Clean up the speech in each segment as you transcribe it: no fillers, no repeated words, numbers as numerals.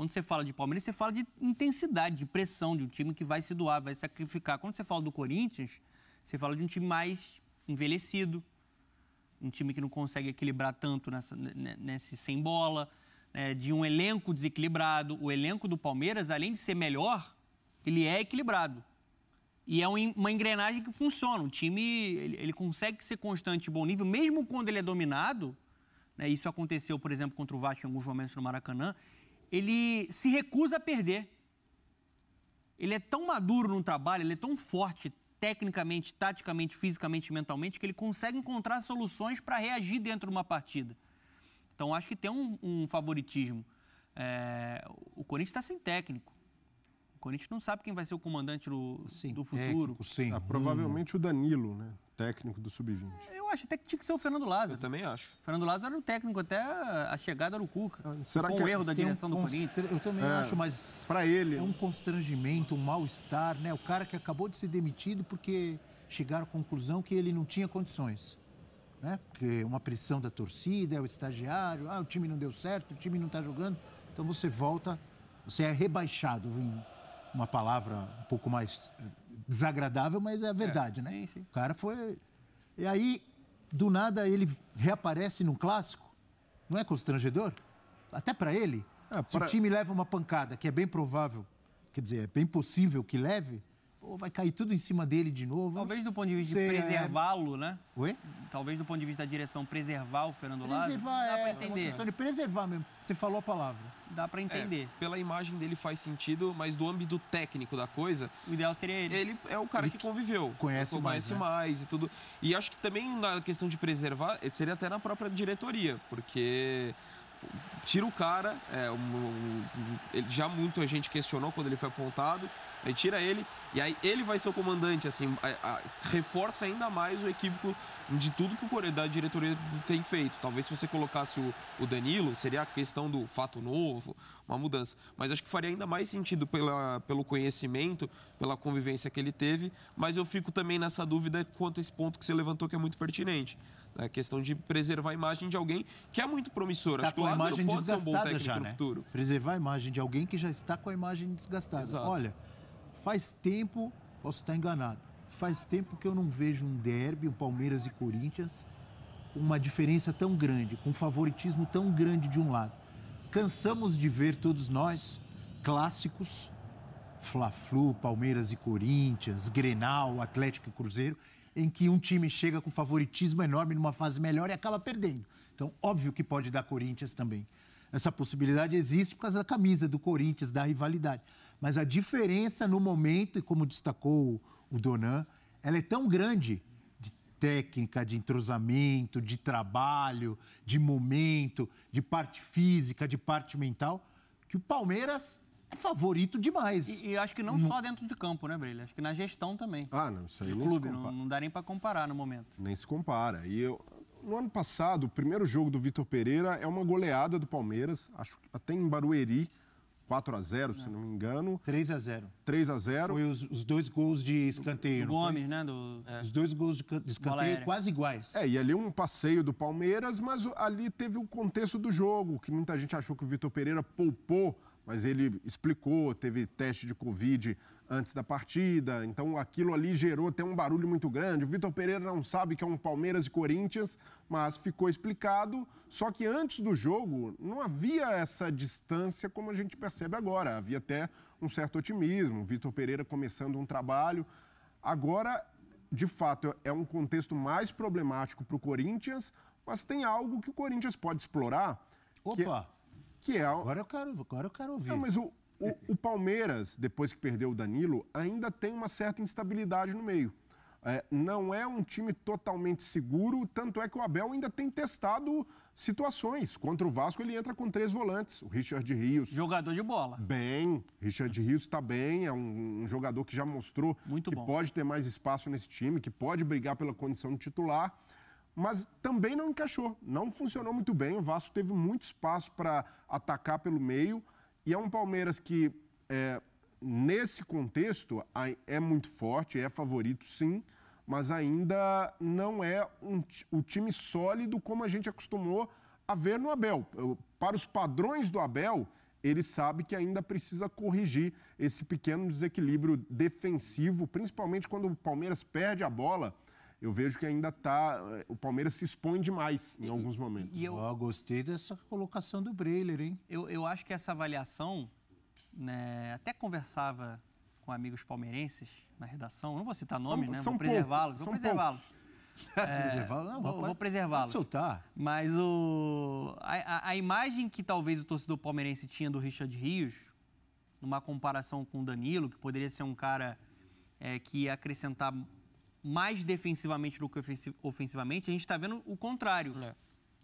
Quando você fala de Palmeiras, você fala de intensidade, de pressão, de um time que vai se doar, vai sacrificar. Quando você fala do Corinthians, você fala de um time mais envelhecido, um time que não consegue equilibrar tanto nesse sem bola, de um elenco desequilibrado. O elenco do Palmeiras, além de ser melhor, ele é equilibrado. E é uma engrenagem que funciona. O time ele consegue ser constante e bom nível, mesmo quando ele é dominado. Né? Isso aconteceu, por exemplo, contra o Vasco em alguns momentos no Maracanã. Ele se recusa a perder. Ele é tão maduro no trabalho, ele é tão forte tecnicamente, taticamente, fisicamente, mentalmente, que ele consegue encontrar soluções para reagir dentro de uma partida. Então, acho que tem um favoritismo. O Corinthians está sem técnico. O Corinthians não sabe quem vai ser o comandante do futuro. Sim. Provavelmente o Danilo, né? Técnico do Sub-20. Eu acho até que tinha que ser o Fernando Lázaro. Eu também acho. O Fernando Lázaro era o técnico até a chegada do Cuca. Será foi que um erro da direção do Corinthians? Eu também acho, mas para ele é um constrangimento, um mal-estar, né? O cara que acabou de ser demitido porque chegaram à conclusão que ele não tinha condições, né? Porque uma pressão da torcida, é o estagiário, o time não deu certo, o time não está jogando, então você volta, você é rebaixado, uma palavra um pouco mais desagradável, mas é a verdade, né? Sim, sim. O cara foi... E aí, do nada, ele reaparece num clássico. Não é constrangedor? Até para ele. Se o time leva uma pancada, que é bem provável, quer dizer, é bem possível que leve, vai cair tudo em cima dele de novo. Talvez do ponto de vista de preservá-lo, né? Oi? Talvez do ponto de vista da direção, preservar o Fernando Lázaro. Preservar, dá para é uma entender. questão de preservar mesmo. Você falou a palavra. Dá para entender. Pela imagem dele faz sentido, mas do âmbito técnico da coisa... O ideal seria ele. Ele é o cara que conviveu. Conhece mais e tudo. E acho que também na questão de preservar, seria até na própria diretoria, porque... Tira o cara, já muita gente questionou quando ele foi apontado, aí tira ele, e aí ele vai ser o comandante, assim, reforça ainda mais o equívoco de tudo que a diretoria tem feito. Talvez se você colocasse o Danilo, seria a questão do fato novo, uma mudança. Mas acho que faria ainda mais sentido pelo conhecimento, pela convivência que ele teve, mas eu fico também nessa dúvida quanto a esse ponto que você levantou, que é muito pertinente. A questão de preservar a imagem de alguém que é muito promissor. Acho que o Lázaro pode ser um bom técnico no futuro. Preservar a imagem de alguém que já está com a imagem desgastada. Exato. Olha, faz tempo, posso estar enganado, faz tempo que eu não vejo um derby, um Palmeiras e Corinthians, com uma diferença tão grande, com um favoritismo tão grande de um lado. Cansamos de ver todos nós clássicos, Fla-Flu, Palmeiras e Corinthians, Grenal, Atlético e Cruzeiro, em que um time chega com favoritismo enorme numa fase melhor e acaba perdendo. Então, óbvio que pode dar Corinthians também. Essa possibilidade existe por causa da camisa do Corinthians, da rivalidade. Mas a diferença no momento, e como destacou o Donan, ela é tão grande de técnica, de entrosamento, de trabalho, de momento, de parte física, de parte mental, que o Palmeiras é favorito demais. E acho que não só dentro de campo, né, Brilha? Acho que na gestão também. Não, isso aí do nem clube, se compara. não dá nem para comparar no momento. Nem se compara. E no ano passado, o primeiro jogo do Vitor Pereira é uma goleada do Palmeiras, acho que até em Barueri, 4-0, se não me engano. 3-0. 3-0. Foi os dois gols de escanteio. Do Gomes, né? Os dois gols de escanteio quase iguais. E ali um passeio do Palmeiras, mas ali teve o contexto do jogo, que muita gente achou que o Vitor Pereira poupou, mas ele explicou, teve teste de Covid antes da partida, então aquilo ali gerou até um barulho muito grande. O Vitor Pereira não sabe que é um Palmeiras e Corinthians, mas ficou explicado. Só que antes do jogo não havia essa distância como a gente percebe agora. Havia até um certo otimismo, o Vitor Pereira começando um trabalho. Agora, de fato, é um contexto mais problemático para o Corinthians, mas tem algo que o Corinthians pode explorar. Opa! Agora eu quero ouvir. Não, mas o Palmeiras, depois que perdeu o Danilo, ainda tem uma certa instabilidade no meio. Não é um time totalmente seguro, tanto é que o Abel ainda tem testado situações. Contra o Vasco, ele entra com 3 volantes. O Richard Rios... Jogador de bola. Bem. Richard Rios está bem, é um jogador que já mostrou que pode ter mais espaço nesse time, que pode brigar pela condição de titular. Mas também não encaixou, não funcionou muito bem. O Vasco teve muito espaço para atacar pelo meio. E é um Palmeiras que, nesse contexto, é muito forte, é favorito, sim, mas ainda não é o time sólido como a gente acostumou a ver no Abel. Para os padrões do Abel, ele sabe que ainda precisa corrigir esse pequeno desequilíbrio defensivo, principalmente quando o Palmeiras perde a bola. Eu vejo que ainda o Palmeiras se expõe demais em alguns momentos. E eu gostei dessa colocação do Breiler, hein? Eu acho que essa avaliação, né, até conversava com amigos palmeirenses na redação, não vou citar nome, né? Vou preservá-los. Vou preservá-los. Vou preservá-los. Soltar. Mas a imagem que talvez o torcedor palmeirense tinha do Richard Rios, numa comparação com o Danilo, que poderia ser um cara que ia acrescentar mais defensivamente do que ofensivamente, a gente está vendo o contrário.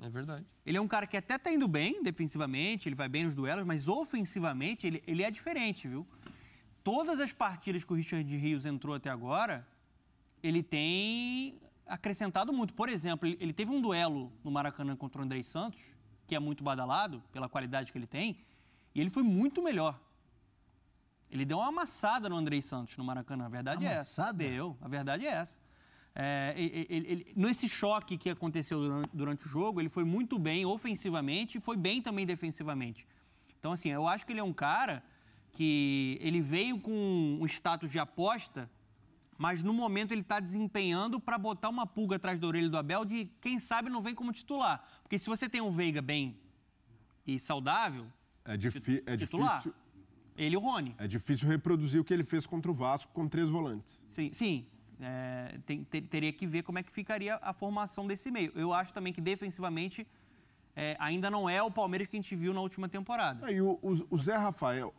É verdade. Ele é um cara que até está indo bem defensivamente, ele vai bem nos duelos, mas ofensivamente ele é diferente, viu? Todas as partidas que o Richard Rios entrou até agora, ele tem acrescentado muito. Por exemplo, ele teve um duelo no Maracanã contra o Andrei Santos, que é muito badalado pela qualidade que ele tem, e ele foi muito melhor. Ele deu uma amassada no Andrei Santos no Maracanã, a verdade é essa. Deu, a verdade é essa. Nesse choque que aconteceu durante o jogo, ele foi muito bem ofensivamente e foi bem também defensivamente. Então, assim, eu acho que ele é um cara que ele veio com um status de aposta, mas no momento ele está desempenhando para botar uma pulga atrás da orelha do Abel de, quem sabe, não vem como titular. Porque se você tem um Veiga bem e saudável, titular, difícil. Ele e o Rony. É difícil reproduzir o que ele fez contra o Vasco com 3 volantes. Sim. Teria que ver como é que ficaria a formação desse meio. Eu acho também que defensivamente ainda não é o Palmeiras que a gente viu na última temporada. E o Zé Rafael,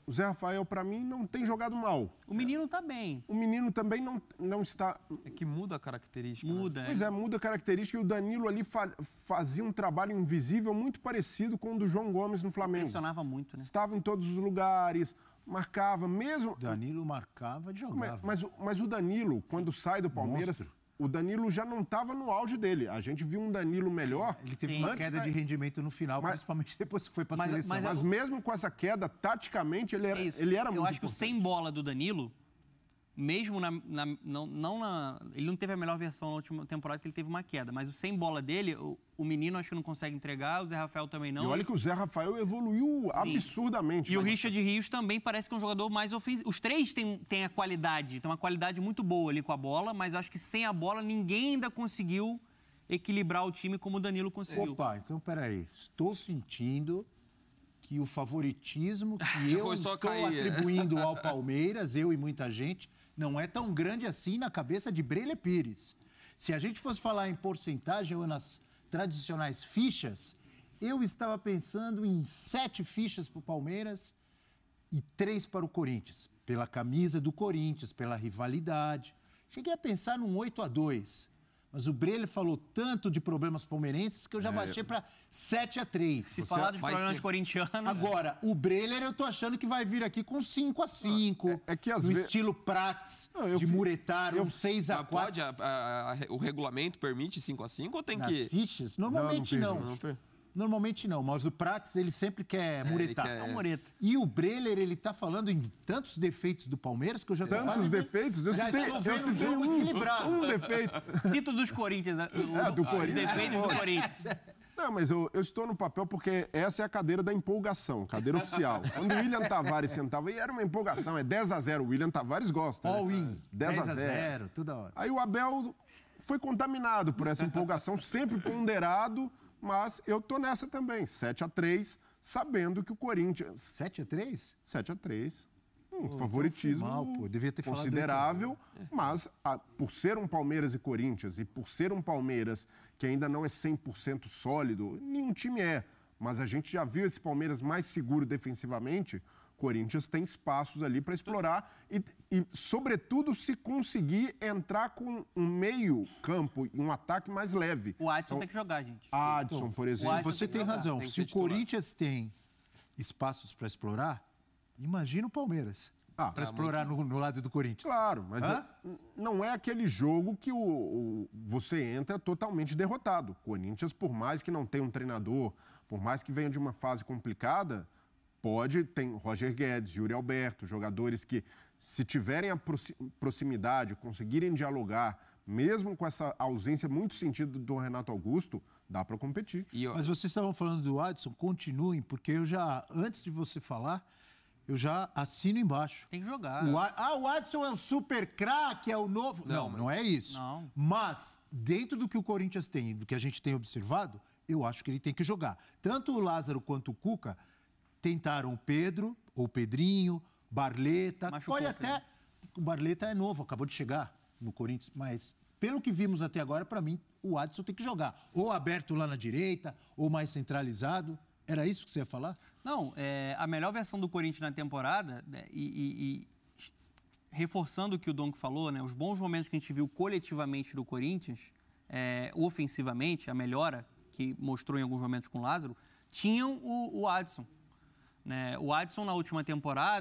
para mim, não tem jogado mal. O menino está bem. O menino também não está... É que muda a característica. Muda. Pois muda a característica. E o Danilo ali fazia um trabalho invisível muito parecido com o do João Gomes no Flamengo. Impressionava muito, né? Estava em todos os lugares, marcava mesmo... Danilo marcava e jogava. Mas o Danilo, quando sai do Palmeiras... Monstro. O Danilo já não estava no auge dele. A gente viu um Danilo melhor. Ele teve uma queda de rendimento no final, principalmente depois que foi para a seleção. Mas mesmo com essa queda, taticamente, ele era muito Eu acho que o importante. sem bola do Danilo, mesmo ele não teve a melhor versão na última temporada, que ele teve uma queda. Mas o sem bola dele, o menino acho que não consegue entregar, o Zé Rafael também não. E olha que o Zé Rafael evoluiu absurdamente. E o Richard Rios também parece que é um jogador mais ofensivo. Os três têm a qualidade, tem uma qualidade muito boa ali com a bola, mas acho que sem a bola ninguém ainda conseguiu equilibrar o time como o Danilo conseguiu. Opa, então peraí. Estou sentindo que o favoritismo que eu estou atribuindo ao Palmeiras, eu e muita gente, não é tão grande assim na cabeça de Breiler Pires. Se a gente fosse falar em porcentagem ou nas tradicionais fichas, eu estava pensando em 7 fichas para o Palmeiras e 3 para o Corinthians. Pela camisa do Corinthians, pela rivalidade. Cheguei a pensar num 8-2. Mas o Breiler falou tanto de problemas palmeirenses que eu já baixei para 7-3. Se falar dos problemas corintianos... Agora, o Breiler eu tô achando que vai vir aqui com 5-5. É que às no vezes... estilo Prats, de Muretar, um 6-4. Pode? O regulamento permite 5-5 ou tem Nas que... fichas? Normalmente não. Normalmente não, mas o Prats, ele sempre quer muretar. É um mureta. E o Breiler, ele tá falando em tantos defeitos do Palmeiras que eu já tô... Tantos defeitos? Eu citei um defeito. Cito dos Corinthians. Do Corinthians. Os defeitos do Corinthians. Não, mas eu estou no papel porque essa é a cadeira da empolgação, cadeira oficial. Quando o William Tavares sentava, e era uma empolgação, é 10-0. O William Tavares gosta. All-in. 10-0. Toda hora. Aí o Abel foi contaminado por essa empolgação, sempre ponderado, mas eu tô nessa também, 7-3, sabendo que o Corinthians... 7-3? 7-3. Favoritismo devia ter considerável, mas por ser um Palmeiras e Corinthians e por ser um Palmeiras que ainda não é 100% sólido, nenhum time é, mas a gente já viu esse Palmeiras mais seguro defensivamente. Corinthians tem espaços ali para explorar e, sobretudo, se conseguir entrar com um meio campo e um ataque mais leve. O Adson tem que jogar, gente. Adson, por exemplo. Você tem razão. Se o Corinthians tem espaços para explorar, imagina o Palmeiras para explorar no lado do Corinthians. Claro, mas não é aquele jogo que você entra totalmente derrotado. O Corinthians, por mais que não tenha um treinador, por mais que venha de uma fase complicada... tem Roger Guedes, Yuri Alberto, jogadores que, se tiverem a proximidade, conseguirem dialogar, mesmo com essa ausência muito sentida do Renato Augusto, dá para competir. Mas vocês estavam falando do Adson, continuem, porque eu já, antes de você falar, eu já assino embaixo. Tem que jogar. O Adson é o super craque, é o novo... Não é isso. Não. Mas, dentro do que o Corinthians tem, do que a gente tem observado, eu acho que ele tem que jogar. Tanto o Lázaro quanto o Cuca tentaram o Pedro, ou o Pedrinho, Barleta... Machucou, pode até... O Barleta é novo, acabou de chegar no Corinthians, mas pelo que vimos até agora, para mim, o Adson tem que jogar. Ou aberto lá na direita, ou mais centralizado. Era isso que você ia falar? Não, a melhor versão do Corinthians na temporada, né, e reforçando o que o Donk falou, né, os bons momentos que a gente viu coletivamente do Corinthians, ofensivamente, a melhora que mostrou em alguns momentos com o Lázaro, tinham o Adson. Né? O Adson, na última temporada,